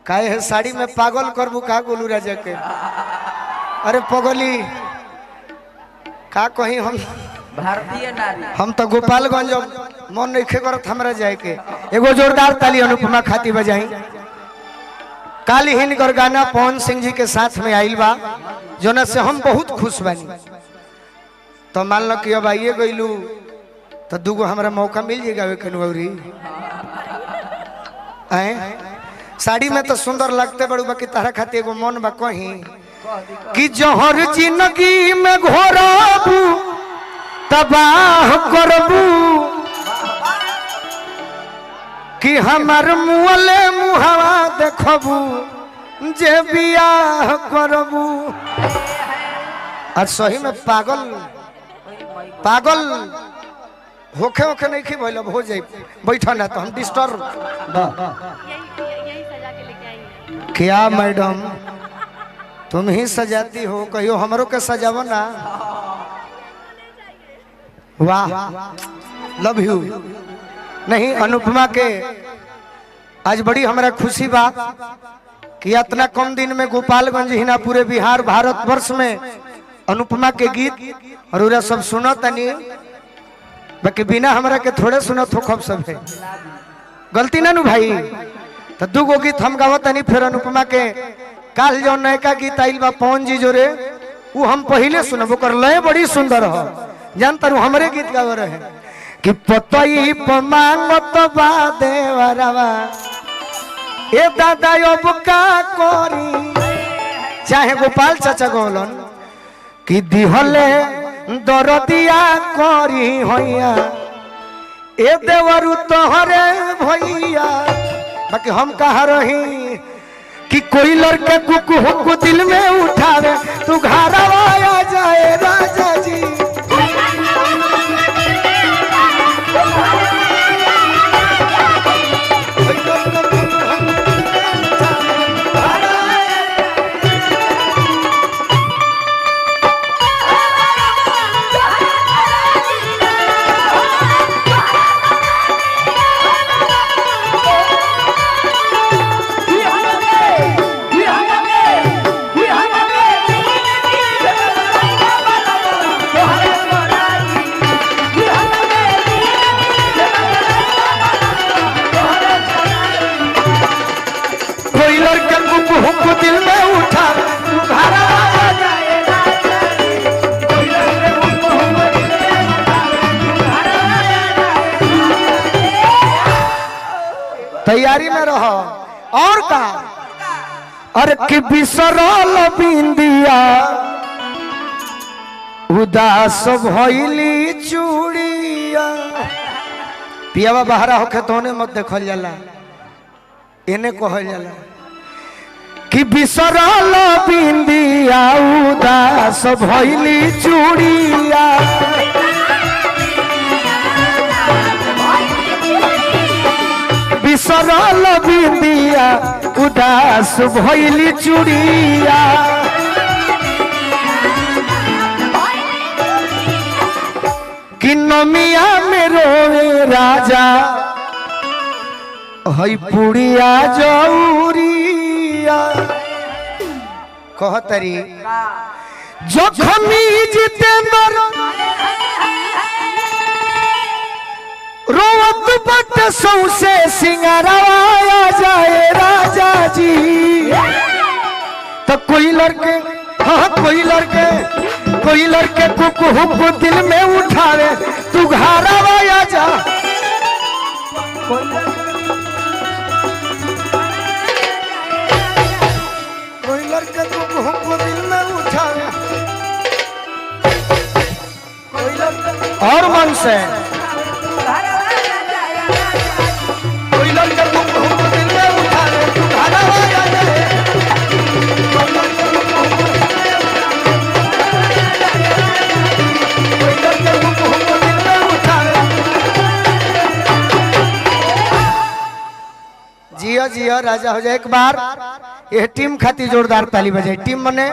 काहे है साड़ी में पागल करबू का गोलू राजा के। अरे पगली का कहीं हम भारतीय नारी हम तो गोपालगंज मन नहीं करत हमरा जाए के। एगो जोरदार ताली अनुपमा खाती बजाई। काली हिनकर गाना पवन सिंह जी के साथ में आइल बा जोना से हम बहुत खुश बानी। तो मान लो कि अब आइए गईलू तो दूगो हमरा मौका मिल जाएगा वे कनवरी साड़ी में तो सुंदर लगते बड़ू बाकी तारा खाती एगो मन बा कहीं कि जहर जिंदगी में घोरबू तबाह करबू कि हमार मुँहले मुहावा देखबू जे बियाह करबू। आज सही में पागल पागल होखे होखे नहीं भइल हो जाए बैठा ना तो हम डिस्टर्ब। क्या मैडम तुम ही सजाती हो कहियो हमरो के सजावो ना। वाह लव यू। नहीं अनुपमा के आज बड़ी हमारा खुशी बा कि इतना कम दिन में गोपालगंज ही ना पूरे बिहार भारतवर्ष में अनुपमा के गीत और उरा सब सुनो तनी बाकी बिना हमरा के थोड़े सुनत हो खब सब है गलती ना नु भाई। तो दूगो गीत हम गावत तनी फिर अनुपमा के काल जो नयका गीत आइल बा पवन जी जोरे वो हम पहले सुनब ओकर लय बड़ी सुंदर हो जानता रू हमरे गीत गाव रहे कि पतई मांगत बा देवरवा ए दादा अब का करी चाहे गोपाल चाचा गोलन कि दिहले दरदिया करी होइया ए देवरु तोहरे भैया। बाकी हम कहा रही कि कोई लड़के कुकु हुकु दिल में उठावे तू घरवा आ जाए राजा जी। दिल में उठा तैयारी में रहो और का। अरे कि बिसरल बिंदिया उदास भइली चूड़िया पियावा बहरा होखे तोने मत देखल जाला एने कहल जाला कि बिसरल बिंदिया उदास भइली चूड़िया बिसरल बिंदिया उदास भइली चूड़िया कि नमिया में रोए राजा हई पुड़िया जौरिया कहतरी जखमी जितेंद्र रोवत बट सौसे सिंगारवाया जाए राजा जी। तो कोई लड़के हाँ कोई लड़के कुकु हुकु दिल में उठावे तू घरवाया जा। कोई लड़के कुकु हुकु दिल में उठावे और मन से जिया जिया राजा हो जाए। एक बार ये टीम खाती जोरदार ताली बजाई। टीम मने